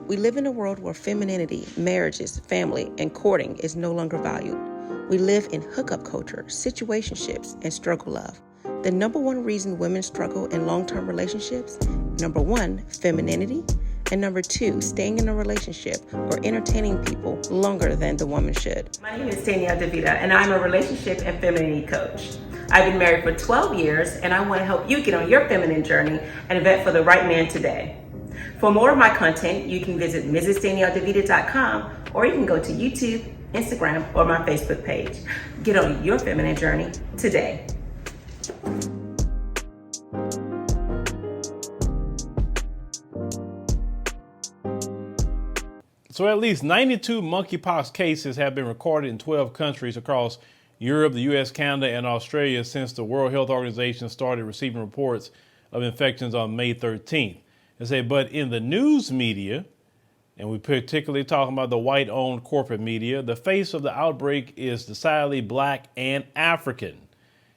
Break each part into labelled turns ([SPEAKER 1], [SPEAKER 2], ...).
[SPEAKER 1] We live in a world where femininity, marriages, family, and courting is no longer valued. We live in hookup culture, situationships, and struggle love. The number one reason women struggle in long-term relationships, number one, femininity, and number two, staying in a relationship or entertaining people longer than the woman should.
[SPEAKER 2] My name is Danielle DeVita, and I'm a relationship and femininity coach. I've been married for 12 years, and I want to help you get on your feminine journey and vet for the right man today. For more of my content, you can visit mrsdanielledevita.com, or you can go to YouTube, Instagram, or my Facebook page. Get on your feminine journey today.
[SPEAKER 3] So at least 92 monkeypox cases have been recorded in 12 countries across Europe, the US, Canada, and Australia since the World Health Organization started receiving reports of infections on May 13th. They say, but in the news media, and we're particularly talking about the white-owned corporate media, the face of the outbreak is decidedly black and African.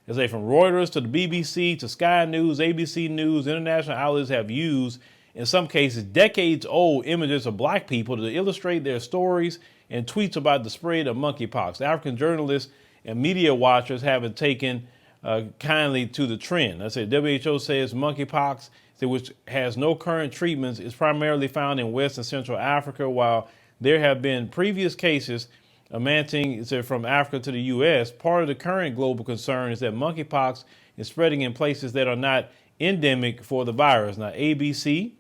[SPEAKER 3] They say from Reuters to the BBC to Sky News, ABC News, international outlets have used, in some cases, decades-old images of black people to illustrate their stories and tweets about the spread of monkeypox. African journalists and media watchers haven't taken kindly to the trend. I said WHO says monkeypox, which has no current treatments, is primarily found in West and Central Africa, while there have been previous cases amounting from Africa to the U.S. Part of the current global concern is that monkeypox is spreading in places that are not endemic for the virus. Now, ABC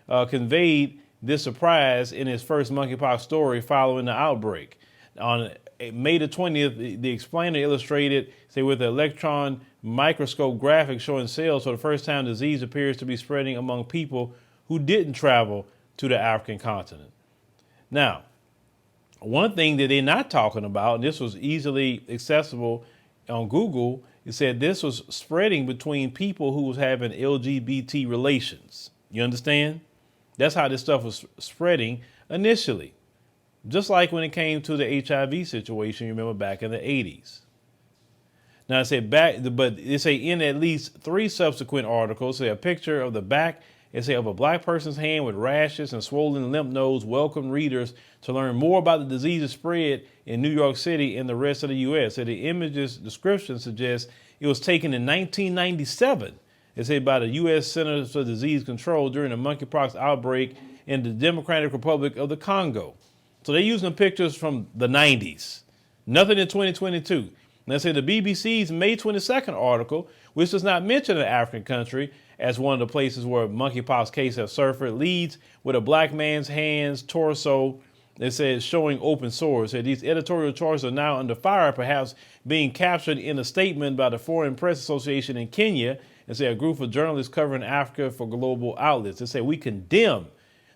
[SPEAKER 3] conveyed this surprise in its first monkeypox story following the outbreak. On May the 20th, the explainer illustrated, with an electron microscope graphic showing cells for the first time disease appears to be spreading among people who didn't travel to the African continent. Now, one thing that they're not talking about, and this was easily accessible on Google, it said this was spreading between people who was having LGBT relations. You understand? That's how this stuff was spreading initially. Just like when it came to the HIV situation, you remember back in the 80s. Now it said but it say in at least 3 subsequent articles, say a picture of the back, it say of a black person's hand with rashes and swollen lymph nodes welcome readers to learn more about the disease's spread in New York City and the rest of the U.S. So the image's description suggests it was taken in 1997. It said by the U.S. Centers for Disease Control during the monkeypox outbreak in the Democratic Republic of the Congo. So they're using pictures from the 90s, nothing in 2022. Let's say the BBC's May 22nd article, which does not mention an African country as one of the places where monkeypox cases have surfaced, leads with a black man's hands, torso, it says showing open sores. So these editorial choices are now under fire, perhaps being captured in a statement by the Foreign Press Association in Kenya, and say a group of journalists covering Africa for global outlets. They say we condemn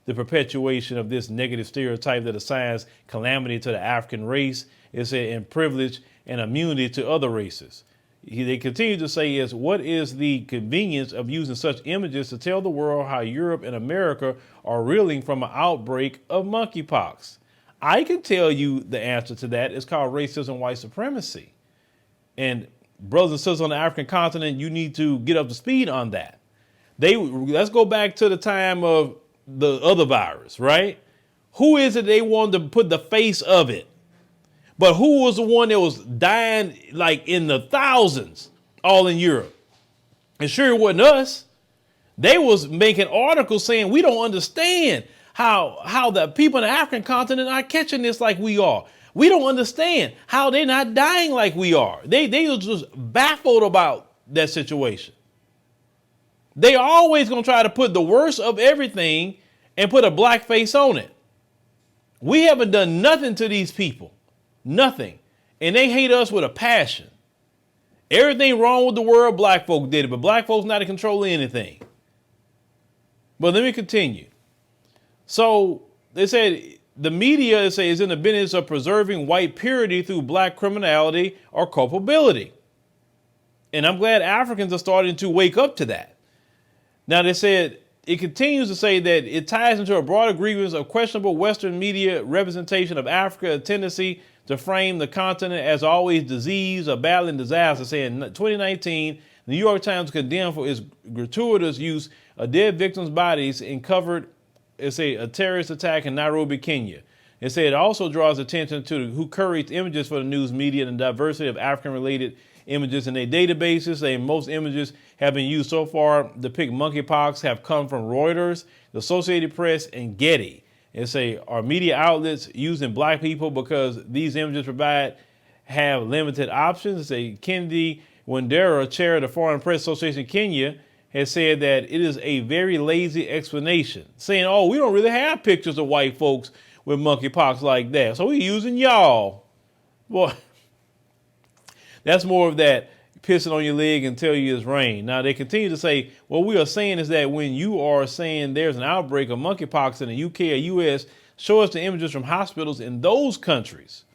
[SPEAKER 3] the perpetuation of this negative stereotype that assigns calamity to the African race, it said, and privilege and immunity to other races. They continue to say is, what is the convenience of using such images to tell the world how Europe and America are reeling from an outbreak of monkeypox? I can tell you the answer to that. It's called racism, white supremacy. And brothers and sisters on the African continent, you need to get up to speed on that. Let's go back to the time of the other virus, right? Who is it they wanted to put the face of it? But who was the one that was dying like in the thousands all in Europe? And sure it wasn't us. They was making articles saying we don't understand how the people in the African continent are catching this like we are. We don't understand how they're not dying like we are. They was just baffled about that situation. They always going to try to put the worst of everything and put a black face on it. We haven't done nothing to these people. Nothing. And they hate us with a passion. Everything wrong with the world, black folk did it, but black folks not in control of anything. But let me continue. So they said the media is in the business of preserving white purity through black criminality or culpability. And I'm glad Africans are starting to wake up to that. Now, they said it continues to say that it ties into a broader grievance of questionable Western media representation of Africa, a tendency to frame the continent as always disease or battling disaster. Say in 2019, the New York Times condemned for its gratuitous use of dead victims' bodies in covered a terrorist attack in Nairobi, Kenya. It said it also draws attention to who curates images for the news media and the diversity of African-related images in their databases. Saying most images have been used so far to depict monkeypox have come from Reuters, the Associated Press, and Getty. It say are media outlets using black people because these images have limited options. It say Kennedy Wandera, chair of the Foreign Press Association of Kenya, has said that it is a very lazy explanation, saying, oh, we don't really have pictures of white folks with monkeypox like that, so we're using y'all. Boy, that's more of that pissing on your leg and tell you it's rain. Now, they continue to say, what we are saying is that when you are saying there's an outbreak of monkeypox in the UK or US, show us the images from hospitals in those countries.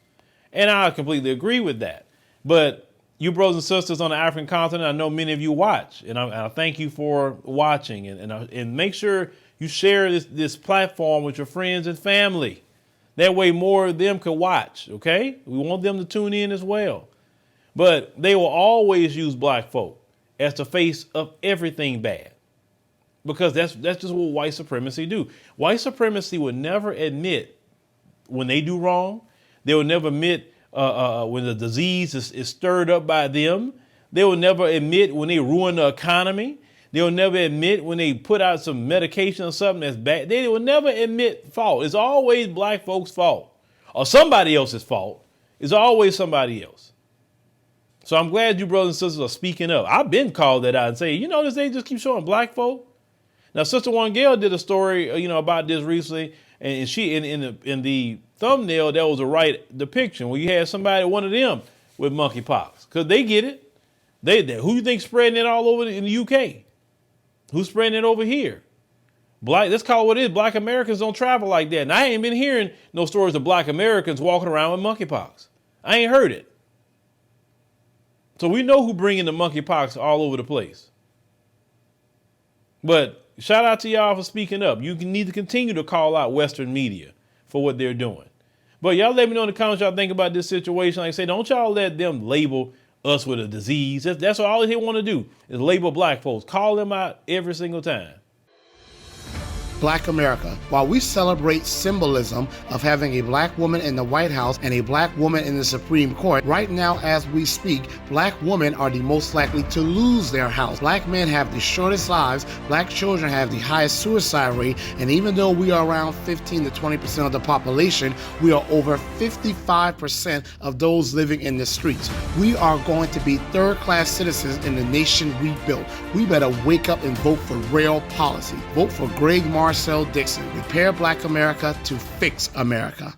[SPEAKER 3] And I completely agree with that. But you brothers and sisters on the African continent, I know many of you watch, and I thank you for watching. And make sure you share this platform with your friends and family. That way more of them can watch, okay? We want them to tune in as well. But they will always use black folk as the face of everything bad, because that's just what white supremacy do. White supremacy will never admit when they do wrong. They will never admit when the disease is stirred up by them. They will never admit when they ruin the economy. They will never admit when they put out some medication or something that's bad. They will never admit fault. It's always black folks' fault or somebody else's fault. It's always somebody else. So I'm glad you brothers and sisters are speaking up. I've been called that out and say, you notice they just keep showing black folk. Now, Sister Wangel did a story, about this recently, and she in the thumbnail that was the right depiction where you had one of them with monkeypox, because they get it. Who you think spreading it all over in the UK? Who's spreading it over here? Let's call it what it is. Black Americans don't travel like that. And I ain't been hearing no stories of black Americans walking around with monkeypox. I ain't heard it. So we know who bringing the monkeypox all over the place. But shout out to y'all for speaking up. You need to continue to call out Western media for what they're doing. But y'all let me know in the comments what y'all think about this situation. Like I say, don't y'all let them label us with a disease. That's all they want to do is label black folks. Call them out every single time.
[SPEAKER 4] Black America. While we celebrate symbolism of having a black woman in the White House and a black woman in the Supreme Court, right now as we speak, black women are the most likely to lose their house. Black men have the shortest lives, black children have the highest suicide rate, and even though we are around 15 to 20% of the population, we are over 55% of those living in the streets. We are going to be third-class citizens in the nation we built. We better wake up and vote for real policy. Vote for Greg Marcel Dixon. Repair Black America to fix America.